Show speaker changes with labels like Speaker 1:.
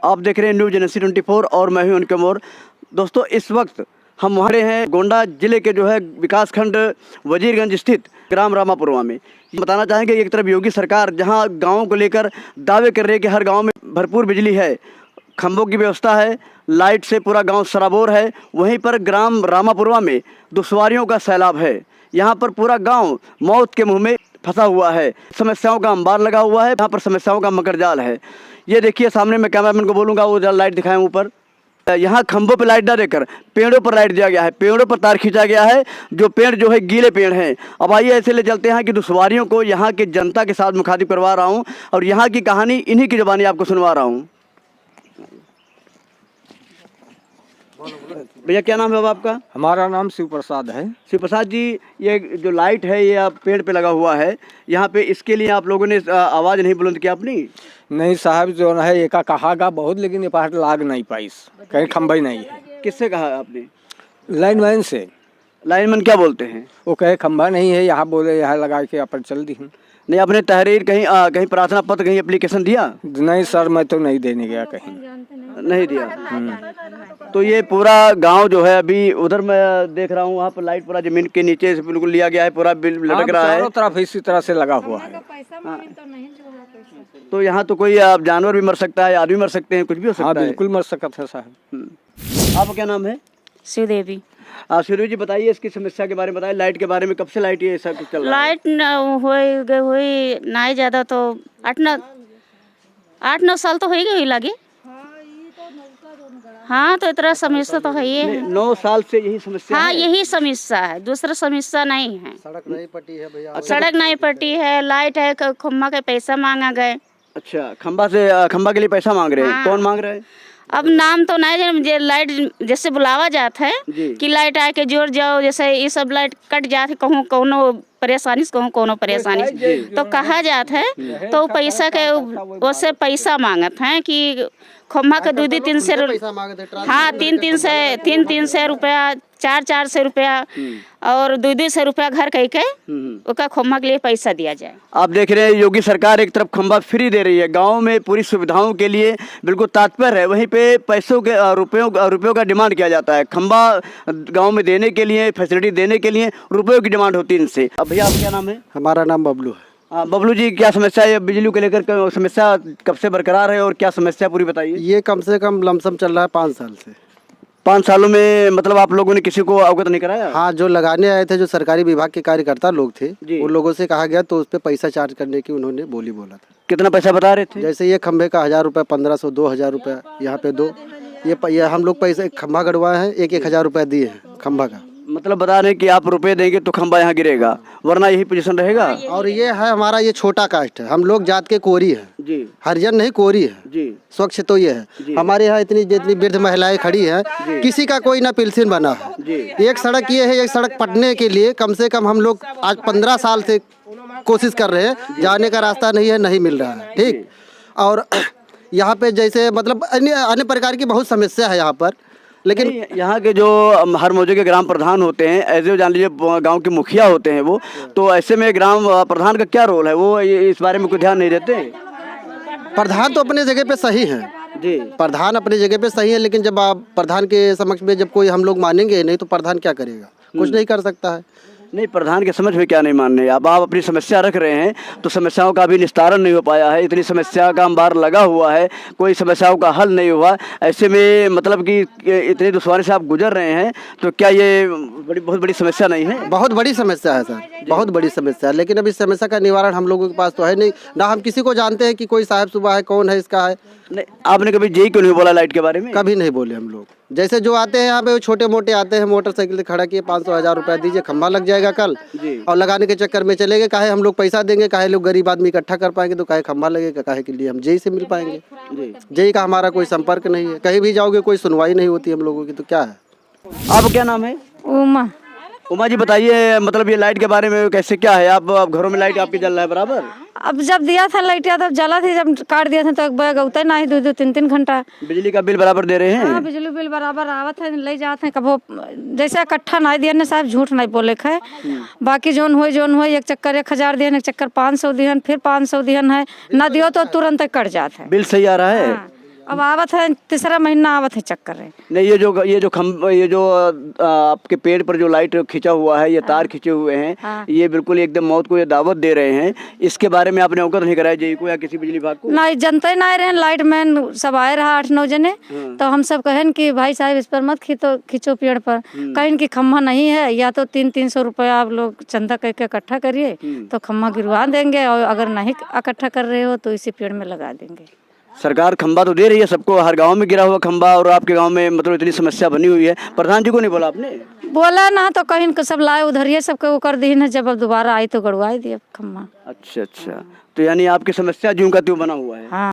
Speaker 1: आप देख रहे हैं न्यूज़ एजेंसी 24 और मैं हूं उनके मोर। दोस्तों, इस वक्त हम वहाँ हैं गोंडा जिले के जो है विकासखंड वजीरगंज स्थित ग्राम रामापुरवा में। बताना चाहेंगे एक तरफ योगी सरकार जहाँ गाँव को लेकर दावे कर रही है कि हर गाँव में भरपूर बिजली है, खंभों की व्यवस्था है, लाइट से पूरा गांव सराबोर है, वहीं पर ग्राम रामापुरवा में दुश्वारियों का सैलाब है। यहाँ पर पूरा गांव मौत के मुंह में फंसा हुआ है, समस्याओं का अंबार लगा हुआ है, यहाँ पर समस्याओं का मकरजाल है। ये देखिए सामने, मैं कैमरामैन को बोलूँगा वो लाइट दिखाएं ऊपर। यहाँ खंभों पर लाइट ना देकर पेड़ों पर लाइट दिया गया है, पेड़ों पर तार खींचा गया है, जो पेड़ जो है गीले पेड़ हैं। अब आइए ऐसे ले चलते हैं कि दुश्वारियों को यहाँ की जनता के साथ मुखातिब करवा रहा हूँ और यहाँ की कहानी इन्हीं की ज़ुबानी आपको सुनवा रहा हूँ। भैया क्या नाम है अब आपका?
Speaker 2: हमारा नाम शिव प्रसाद है।
Speaker 1: शिव प्रसाद जी, ये जो लाइट है ये आप पेड़ पे लगा हुआ है, यहाँ पे इसके लिए आप लोगों ने आवाज़ नहीं बुलंद की अपनी?
Speaker 2: नहीं साहब, जो है एका कहागा बहुत, लेकिन ये पहाड़ लाग नहीं पाई, कहीं खंभा ही नहीं है।
Speaker 1: किससे कहा आपने?
Speaker 2: लाइनमैन से।
Speaker 1: लाइनमैन क्या बोलते हैं?
Speaker 2: वो कहे खंभा नहीं है, यहाँ बोले यहाँ लगा के अपन चल दी।
Speaker 1: नहीं, आपने तहरीर कहीं कहीं प्रार्थना पत्र कहीं एप्लीकेशन दिया?
Speaker 2: नहीं सर, मैं तो नहीं देने गया, कहीं
Speaker 1: नहीं दिया। तो ये पूरा गांव जो है अभी उधर मैं देख रहा हूँ, वहाँ पर लाइट पूरा जमीन के नीचे से बिल्कुल लिया गया है, पूरा बिल लटक रहा है,
Speaker 2: चारों तरफ इसी तरह से लगा हुआ है।
Speaker 1: तो यहाँ तो कोई जानवर भी मर सकता है, आदमी मर सकते हैं, कुछ भी हो सकता है।
Speaker 2: बिल्कुल मर सकता है साहब।
Speaker 1: आपका क्या नाम है?
Speaker 3: श्रीदेवी।
Speaker 1: श्रीदेवी जी, बताइए इसकी समस्या के बारे में बताइए, लाइट के बारे में। कब से लाइट ये ऐसा कुछ चल रहा है?
Speaker 3: लाइट हुई नहीं ज़्यादा तो 8-9 साल तो हो ही गई लगी। हाँ, तो इतना समस्या तो है ये।
Speaker 1: 9 साल से यही समस्या?
Speaker 3: हाँ, यही समस्या है, दूसरा समस्या नहीं है।
Speaker 2: सड़क नहीं पटी है भैया।
Speaker 3: सड़क नहीं पटी है, लाइट है, खम्भा के पैसा मांगा गए।
Speaker 1: अच्छा, खंबा के लिए पैसा मांग रहे हैं?
Speaker 3: हाँ।
Speaker 1: कौन मांग रहा है?
Speaker 3: अब नाम तो नहीं, मुझे लाइट जैसे बुलावा जाता है कि लाइट आके जोड़ जाओ, जैसे ये सब लाइट कट जाते कहूँ कोनो परेशानी से, कहूँ कोनो परेशानी से तो कहा जाता है, तो पैसा के उससे पैसा मांगत हैं कि खम्भा के 2-3 हाँ 300 रुपया, 400 रुपया और 200 रुपया घर कह के उसका खम्भा के लिए पैसा दिया जाए।
Speaker 1: आप देख रहे हैं योगी सरकार एक तरफ खंभा फ्री दे रही है, गांव में पूरी सुविधाओं के लिए बिल्कुल तत्पर है, वहीं पे पैसों के रुपयों का डिमांड किया जाता है। खंभा गांव में देने के लिए, फैसिलिटी देने के लिए रुपयों की डिमांड होती है इनसे। अब भैया आप क्या नाम है?
Speaker 2: हमारा नाम बबलू है।
Speaker 1: बबलू जी, क्या समस्या है बिजली को लेकर? समस्या कब से बरकरार है और क्या समस्या पूरी बताइए।
Speaker 2: ये कम से कम लमसम चल रहा है 5 साल से।
Speaker 1: 5 सालों में मतलब आप लोगों ने किसी को अवगत नहीं कराया?
Speaker 2: हाँ, जो लगाने आए थे, जो सरकारी विभाग के कार्यकर्ता लोग थे, उन लोगों से कहा गया तो उस पर पैसा चार्ज करने की उन्होंने बोला था।
Speaker 1: कितना पैसा बता रहे थे?
Speaker 2: जैसे ये खंभे का 1000 रुपये, 1500, 2000 रुपये, यहाँ पे 2 ये हम लोग पैसे खंभा गड़वाए हैं, 1-1000 रुपये दिए हैं खंभा का।
Speaker 1: मतलब बता रहे कि आप रुपए देंगे तो खंभा यहाँ गिरेगा, वरना यही पोजीशन रहेगा।
Speaker 2: और ये है हमारा, ये छोटा कास्ट है, हम लोग जात के कोरी है जी, हरिजन नहीं कोरी है जी। स्वच्छ तो ये है हमारे यहाँ जितनी वृद्ध महिलाएं खड़ी हैं, किसी का कोई ना पेंशन बना है जी। एक सड़क ये है, एक सड़क पटने के लिए कम से कम हम लोग आज 15 साल से कोशिश कर रहे हैं, जाने का रास्ता नहीं है, नहीं मिल रहा है ठीक। और यहाँ पे जैसे मतलब अन्य प्रकार की बहुत समस्या है यहाँ पर, लेकिन
Speaker 1: यहाँ के जो हर मौजे के ग्राम प्रधान होते हैं, ऐसे जान लीजिए गांव के मुखिया होते हैं वो, तो ऐसे में ग्राम प्रधान का क्या रोल है? वो इस बारे में कोई ध्यान नहीं देते?
Speaker 2: प्रधान तो अपने जगह पे सही है जी, प्रधान अपनी जगह पे सही है, लेकिन जब आप प्रधान के समक्ष में जब कोई हम लोग मानेंगे नहीं तो प्रधान क्या करेगा? कुछ नहीं कर सकता है।
Speaker 1: नहीं, प्रधान के समझ में क्या नहीं मानने? अब आप अपनी समस्या रख रहे हैं तो समस्याओं का भी निस्तारण नहीं हो पाया है, इतनी समस्या का अंबार लगा हुआ है, कोई समस्याओं का हल नहीं हुआ। ऐसे में मतलब कि इतनी दुश्वारी से आप गुजर रहे हैं, तो क्या ये बहुत बड़ी समस्या नहीं है?
Speaker 2: बहुत बड़ी समस्या है सर, बहुत बड़ी समस्या है, लेकिन अब इस समस्या का निवारण हम लोगों के पास तो है नहीं, ना हम किसी को जानते हैं कि कोई साहब सुबह है, कौन है इसका है।
Speaker 1: नहीं, आपने कभी यही क्यों नहीं बोला लाइट के बारे में?
Speaker 2: कभी नहीं बोले हम लोग। जैसे जो आते हैं यहाँ पे, वो छोटे मोटे आते हैं, मोटरसाइकिल से खड़ा किए, 500-1000 रुपया दीजिए, खंभा लग जाएगा कल, और लगाने के चक्कर में चले गए। काहे हम लोग पैसा देंगे, काहे लोग गरीब आदमी इकट्ठा कर पाएंगे, तो काहे खंभा लगेगा, काहे के लिए हम जेई से मिल पाएंगे? जेई का हमारा कोई संपर्क नहीं है, कहीं भी जाओगे कोई सुनवाई नहीं होती हम लोगों की, तो क्या है।
Speaker 1: आप क्या नाम है?
Speaker 3: उमा।
Speaker 1: उमा जी, बताइए मतलब ये लाइट के बारे में कैसे क्या है? आप घरों में लाइट आपकी जल रहा है बराबर?
Speaker 4: अब जब दिया था लाइट तब जला थी, जब काट दिया था तो बैग उतर ना ही 2-3 घंटा।
Speaker 1: बिजली का बिल बराबर दे रहे हैं?
Speaker 4: हाँ, बिजली बिल बराबर आवत है, ले जाते हैं कबो, जैसे इकट्ठा नहीं दिया ना साहब, झूठ नहीं बोले है। बाकी जोन हो एक चक्कर 1000 दिहन, एक चक्कर 500 दिहन, फिर 500 दिहन है, ना दियो तो तुरंत कट जाता है।
Speaker 1: बिल सही आ रहा है?
Speaker 4: अब आवत है, तीसरा महीना आवत है चक्कर है।
Speaker 1: नहीं, ये जो आपके पेड़ पर जो लाइट खिंचा हुआ है, ये तार खिंचे हुए हैं,
Speaker 4: हाँ।
Speaker 1: ये बिल्कुल एकदम मौत को ये दावत दे रहे हैं। इसके बारे में आपने अवगत नहीं कराया जेई को या किसी बिजली विभाग को?
Speaker 4: नहीं, जनता ही नहीं रहे, लाइट मैन सब आए रहा 8-9 जने, तो हम सब कहें कि भाई साहब इस पर मत खींचो पेड़ पर, कहीं कि खम्भा नहीं है, या तो 300-300 रुपया आप लोग चंदा करके इकट्ठा करिए तो खम्भा गिरवा देंगे, और अगर नहीं इकट्ठा कर रहे हो तो इसी पेड़ में लगा देंगे।
Speaker 1: सरकार खंबा तो दे रही है सबको, हर गांव में गिरा हुआ खंबा, और आपके गांव में मतलब इतनी समस्या बनी हुई है। प्रधान जी को नहीं बोला आपने?
Speaker 4: बोला ना, तो कहीं सब लाए उधर ये सबके वो कर दी है, जब अब दोबारा आई तो गड़वाई दिया खम्भा।
Speaker 1: अच्छा, तो यानी आपकी समस्या ज्यों का त्यों बना हुआ है।
Speaker 4: हाँ।